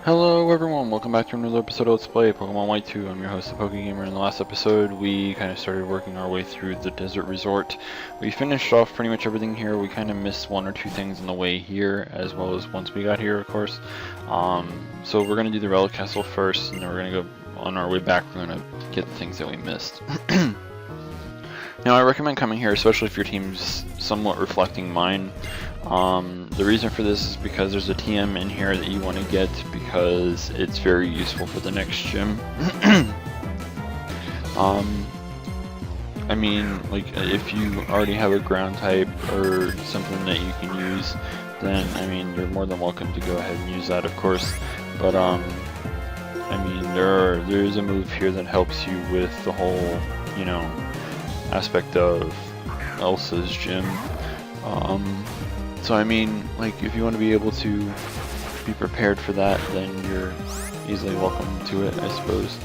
Hello everyone, welcome back to another episode of Let's Play Pokemon White 2. I'm your host, the PokeGamer. In the last episode, we kind of started working our way through the desert resort. We finished off pretty much everything here. We kind of missed one or two things on the way here, as well as once we got here, of course. So we're going to do the Relic Castle first, and then we're going to go on our way back. We're going to get the things that we missed. Now, I recommend coming here, especially if your team's somewhat reflecting mine. The reason for this is because there's a TM in here that you want to get because it's very useful for the next gym. I mean, like, if you already have a ground type or something that you can use, then, I mean, you're more than welcome to go ahead and use that, of course. But, I mean, there is a move here that helps you with the whole, you know, aspect of Elsa's gym. So I mean, like, if you want to be able to be prepared for that, then you're easily welcome to it, I suppose.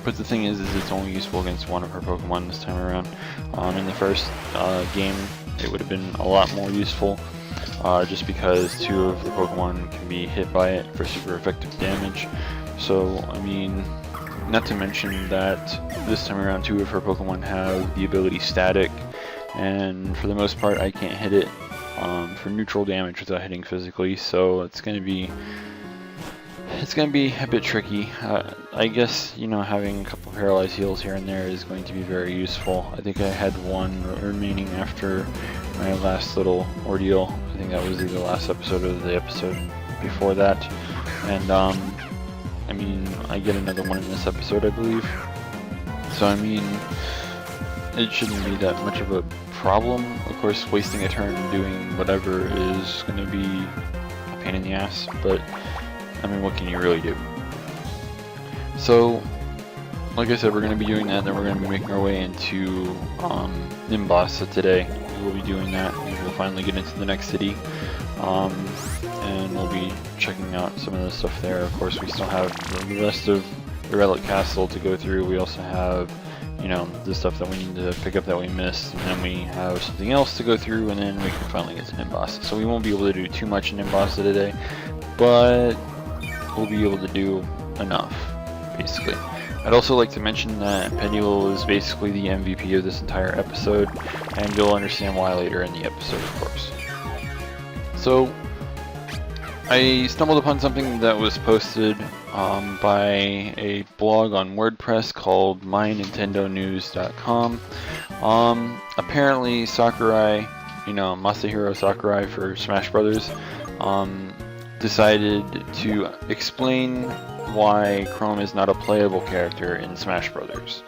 But the thing is it's only useful against one of her Pokemon this time around. In the first game, it would have been a lot more useful, just because two of the Pokemon can be hit by it for super effective damage. So, I mean, not to mention that this time around, two of her Pokemon have the ability Static, and for the most part I can't hit it for neutral damage without hitting physically, so it's gonna be a bit tricky. I guess, you know, having a couple paralyzed heals here and there is going to be very useful. I think I had one remaining after my last little ordeal. I think that was either the last episode or the episode before that, and I mean, I get another one in this episode, I believe. So I mean, it shouldn't be that much of a problem. Of course, wasting a turn doing whatever is going to be a pain in the ass, but I mean, what can you really do? So, like I said, we're going to be doing that, then we're going to be making our way into Nimbasa today. We'll be doing that, and we'll finally get into the next city. And we'll be checking out some of the stuff there. Of course, we still have the rest of the Relic Castle to go through. We also have, you know, the stuff that we need to pick up that we missed, and then we have something else to go through, and then we can finally get to Nimbasa. So we won't be able to do too much in Nimbasa today, but we'll be able to do enough, basically. I'd also like to mention that Pennyl is basically the MVP of this entire episode, and you'll understand why later in the episode, of course. So, I stumbled upon something that was posted by a blog on WordPress called MyNintendoNews.com. Apparently Sakurai, you know, Masahiro Sakurai for Smash Brothers, decided to explain why Chrome is not a playable character in Smash Brothers.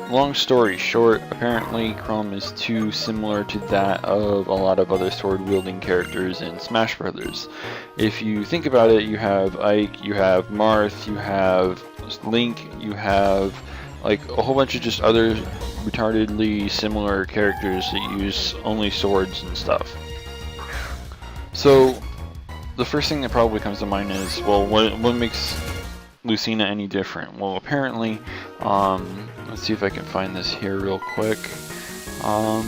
Long story short, apparently Chrome is too similar to that of a lot of other sword-wielding characters in Smash Brothers. If you think about it, you have Ike, you have Marth, you have Link, you have like a whole bunch of just other retardedly similar characters that use only swords and stuff. So the first thing that probably comes to mind is, well, what makes Lucina any different? Well, apparently, let's see if I can find this here real quick. I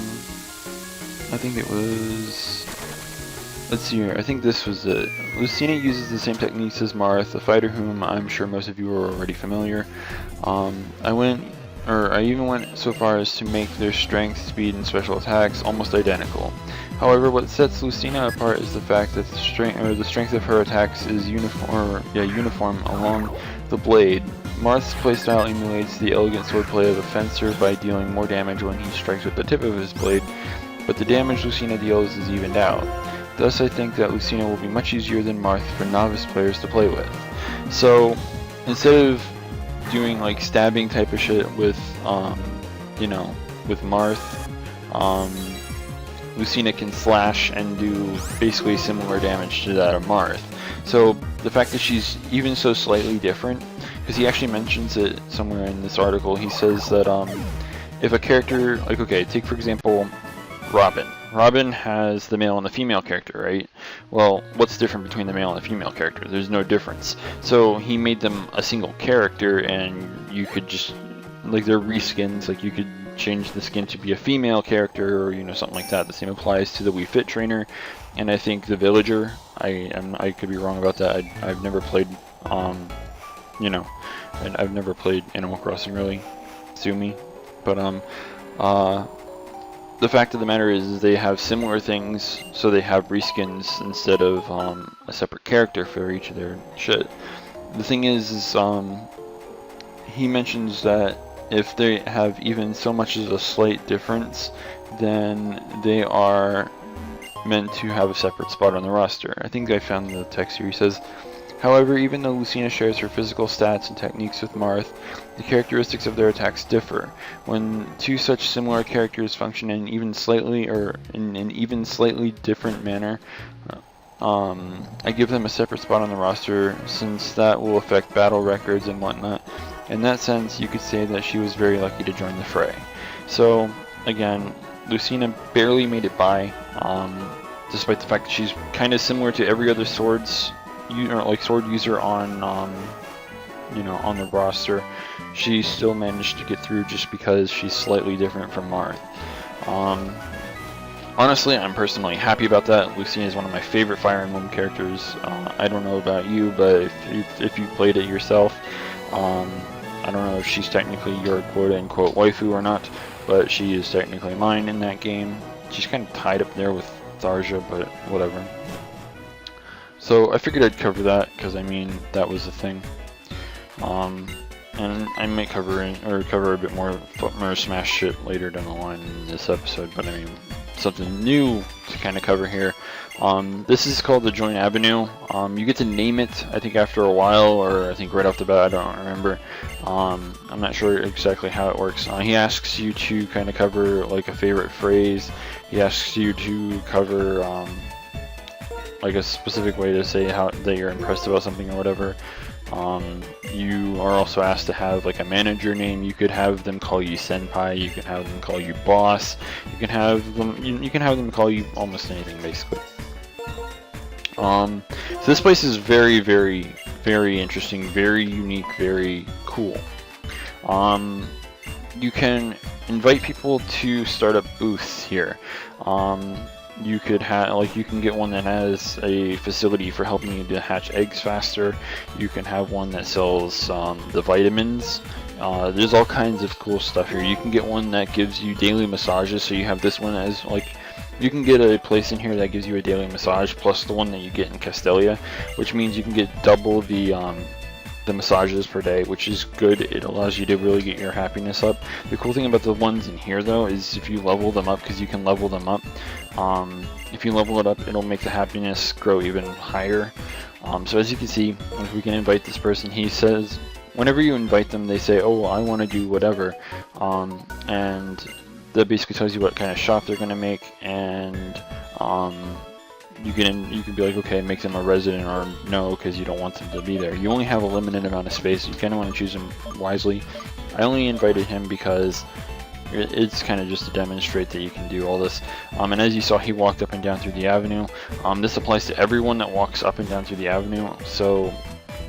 think it was, let's see here, I think this was it. Lucina uses the same techniques as Marth, a fighter whom I'm sure most of you are already familiar. I even went so far as to make their strength, speed, and special attacks almost identical. However, what sets Lucina apart is the fact that the strength of her attacks is uniform along the blade. Marth's playstyle emulates the elegant swordplay of a fencer by dealing more damage when he strikes with the tip of his blade, but the damage Lucina deals is evened out. Thus, I think that Lucina will be much easier than Marth for novice players to play with. So, instead of doing like stabbing type of shit with, you know, with Marth, Lucina can slash and do basically similar damage to that of Marth. So the fact that she's even so slightly different, because he actually mentions it somewhere in this article, he says that if a character, like, okay, take for example Robin. Robin has the male and the female character, right? Well, what's different between the male and the female character? There's no difference. So he made them a single character, and you could just, like, they're reskins, like you could change the skin to be a female character, or you know, something like that. The same applies to the Wii Fit Trainer, and I think the Villager. I could be wrong about that. I've never played, you know, I've never played Animal Crossing really. Sue me, but the fact of the matter is they have similar things, so they have reskins instead of a separate character for each of their shit. The thing is he mentions that if they have even so much as a slight difference, then they are meant to have a separate spot on the roster. I think I found the text here. He says, however, even though Lucina shares her physical stats and techniques with Marth, the characteristics of their attacks differ. When two such similar characters function in even slightly different manner, I give them a separate spot on the roster, since that will affect battle records and whatnot. In that sense, you could say that she was very lucky to join the fray. So, again, Lucina barely made it by, despite the fact that she's kind of similar to every other sword user on, you know, on the roster. She still managed to get through just because she's slightly different from Marth. Honestly, I'm personally happy about that. Lucina is one of my favorite Fire Emblem characters. I don't know about you, but if you played it yourself, I don't know if she's technically your quote-unquote waifu or not, but she is technically mine in that game. She's kind of tied up there with Tharja, but whatever. So I figured I'd cover that, because I mean, that was the thing. And I might cover a bit more Smash shit later down the line in this episode, but I mean, something new to kind of cover here. This is called the Join Avenue. You get to name it, I think, after a while, or I think right off the bat, I don't remember. I'm not sure exactly how it works. He asks you to kind of cover like a favorite phrase. He asks you to cover like a specific way to say that you're impressed about something or whatever. You are also asked to have like a manager name. You could have them call you senpai, you can have them call you boss, you can have them call you almost anything basically. So this place is very, very, very interesting, very unique, very cool. You can invite people to start up booths here. You could you can get one that has a facility for helping you to hatch eggs faster. You can have one that sells the vitamins. There's all kinds of cool stuff here. You can get one that gives you daily massages, so you have this one as you can get a place in here that gives you a daily massage plus the one that you get in Castelia, which means you can get double the massages per day, which is good. It allows you to really get your happiness up. The cool thing about the ones in here though is if you level them up, because you can level them up, if you level it up, it'll make the happiness grow even higher. So as you can see, if we can invite this person, he says whenever you invite them, they say, oh, I want to do whatever, and that basically tells you what kind of shop they're going to make, and you can be like, okay, make them a resident, or no, because you don't want them to be there. You only have a limited amount of space. You kind of want to choose them wisely. I only invited him because it's kind of just to demonstrate that you can do all this. And as you saw, he walked up and down through the avenue. This applies to everyone that walks up and down through the avenue. So,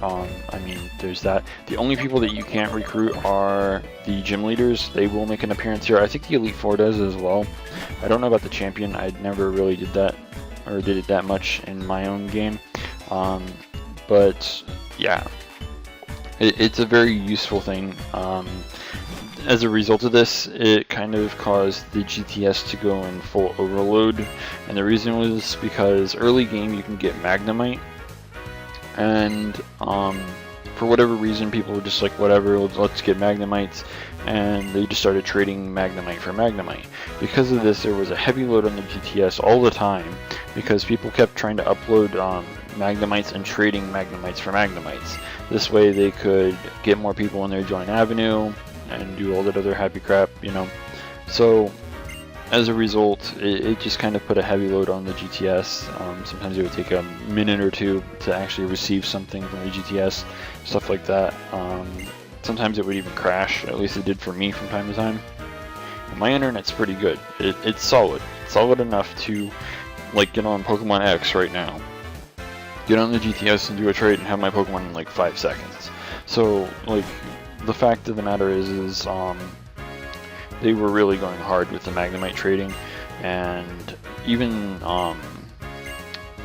I mean, there's that. The only people that you can't recruit are the gym leaders. They will make an appearance here. I think the Elite Four does as well. I don't know about the champion. I never really did that, or did it that much in my own game. But yeah, it's a very useful thing. As a result of this, it kind of caused the GTS to go in full overload, and the reason was because early game you can get Magnemite, and for whatever reason people were just like, whatever, let's get Magnemites, and they just started trading Magnemite for Magnemite. Because of this, there was a heavy load on the GTS all the time, because people kept trying to upload Magnemites and trading Magnemites for Magnemites. This way they could get more people in their Join Avenue and do all that other happy crap, you know. So as a result, it just kind of put a heavy load on the GTS. Sometimes it would take a minute or two to actually receive something from the GTS, stuff like that. Sometimes it would even crash, at least it did for me from time to time. And my internet's pretty good. It's solid. It's solid enough to like get on Pokemon X right now, get on the GTS and do a trade and have my Pokemon in like 5 seconds. So like, the fact of the matter is they were really going hard with the Magnemite trading, and even how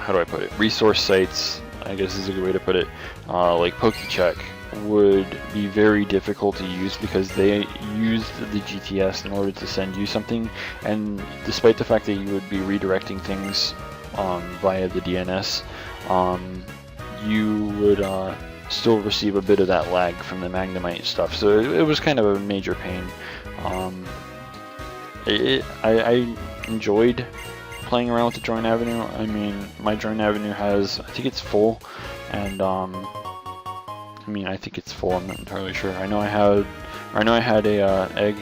do I put it? Resource sites, I guess is a good way to put it, like PokeCheck would be very difficult to use because they used the GTS in order to send you something, and despite the fact that you would be redirecting things via the DNS, you would still receive a bit of that lag from the Magnemite stuff, so it was kind of a major pain. I enjoyed playing around with the Join Avenue. I mean, my Join Avenue has, I think it's full, and I mean, I think it's full. I'm not entirely sure. I know I had a egg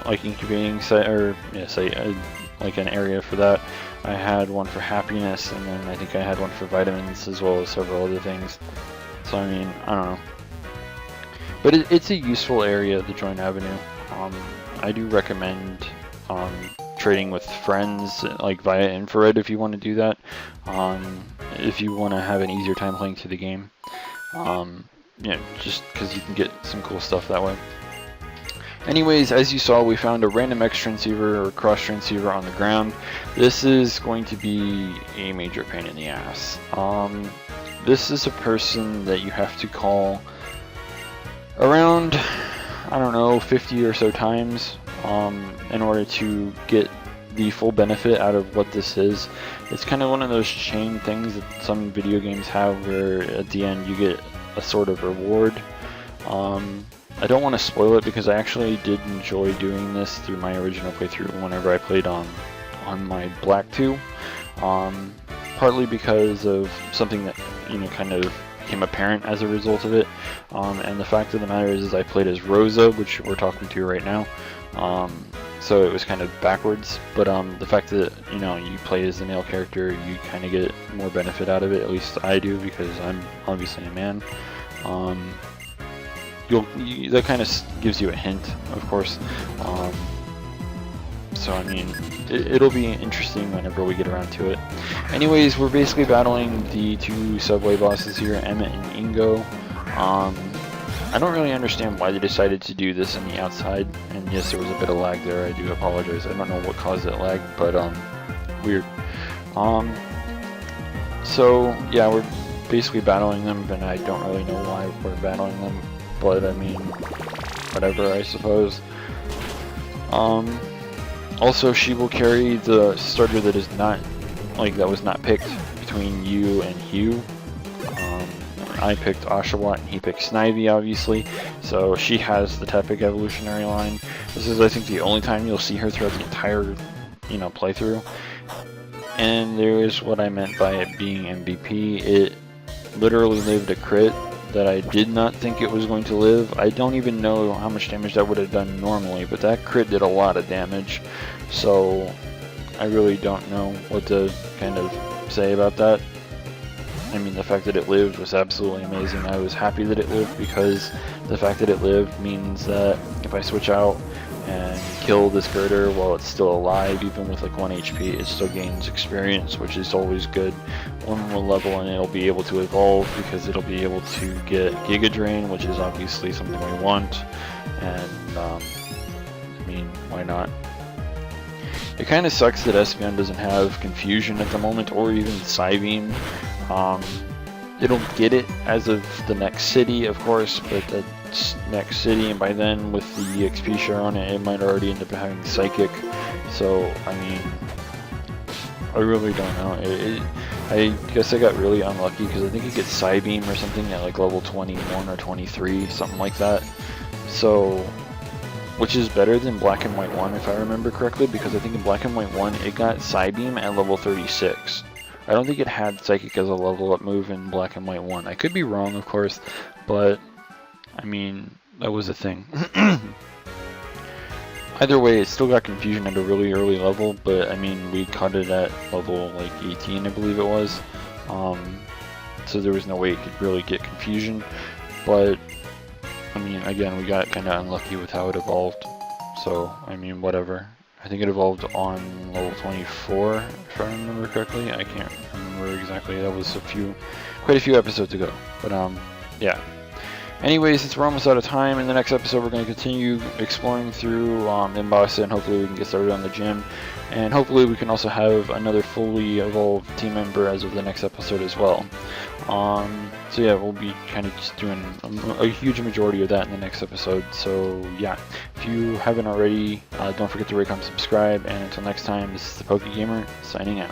like incubating site, or yeah, site, like an area for that. I had one for happiness, and then I think I had one for vitamins, as well as several other things. So I mean, I don't know, but it's a useful area, the Join Avenue. I do recommend trading with friends, like via infrared, if you want to do that. If you want to have an easier time playing through the game. Yeah, just because you can get some cool stuff that way. Anyways, as you saw, we found a random X transceiver or cross transceiver on the ground. This is going to be a major pain in the ass. This is a person that you have to call around, I don't know, 50 or so times in order to get the full benefit out of what this is. It's kind of one of those chain things that some video games have, where at the end you get a sort of reward. I don't want to spoil it because I actually did enjoy doing this through my original playthrough whenever I played on my Black 2. Partly because of something that, you know, kind of became apparent as a result of it. And the fact of the matter is I played as Rosa, which we're talking to right now. So it was kind of backwards, but the fact that, you know, you play as the male character, you kind of get more benefit out of it. At least I do, because I'm obviously a man. That kind of gives you a hint, of course. So I mean, it'll be interesting whenever we get around to it. Anyways, we're basically battling the two subway bosses here, Emmett and Ingo. I don't really understand why they decided to do this on the outside, and yes, there was a bit of lag there. I do apologize. I don't know what caused that lag, but weird. So yeah, we're basically battling them, and I don't really know why we're battling them, but I mean, whatever, I suppose. Also, she will carry the starter that is not, like, that was not picked between you and Hugh. I picked Oshawott and he picked Snivy, obviously, so she has the Tepic evolutionary line. This is, I think, the only time you'll see her throughout the entire, you know, playthrough. And there is what I meant by it being MVP. It literally lived a crit that I did not think it was going to live. I don't even know how much damage that would have done normally, but that crit did a lot of damage, so I really don't know what to kind of say about that. I mean, the fact that it lived was absolutely amazing. I was happy that it lived, because the fact that it lived means that if I switch out and kill this girder while it's still alive, even with like 1 HP, it still gains experience, which is always good. One more level and it'll be able to evolve, because it'll be able to get Giga Drain, which is obviously something we want, and I mean, why not? It kind of sucks that Espeon doesn't have Confusion at the moment, or even Psybeam. It'll get it as of the next city, of course, but that's next city, and by then, with the XP share on it, it might already end up having Psychic. So, I mean, I really don't know. I guess I got really unlucky, because I think it gets Psybeam or something at like level 21 or 23, something like that. So, which is better than Black and White 1, if I remember correctly, because I think in Black and White 1, it got Psybeam at level 36. I don't think it had Psychic as a level up move in Black and White 1. I could be wrong, of course, but I mean, that was a thing. Either way, it still got Confusion at a really early level, but I mean, we caught it at level like 18, I believe it was. So there was no way it could really get Confusion, but I mean, again, we got kind of unlucky with how it evolved. So, I mean, whatever. I think it evolved on level 24, if I remember correctly. I can't remember exactly. That was quite a few episodes ago. But yeah. Anyways, since we're almost out of time, in the next episode we're going to continue exploring through Nimbasa, and hopefully we can get started on the gym. And hopefully we can also have another fully evolved team member as of the next episode as well. So yeah, we'll be kind of just doing a huge majority of that in the next episode. So yeah, if you haven't already, don't forget to rate, comment, subscribe, and until next time, this is the PokeGamer signing out.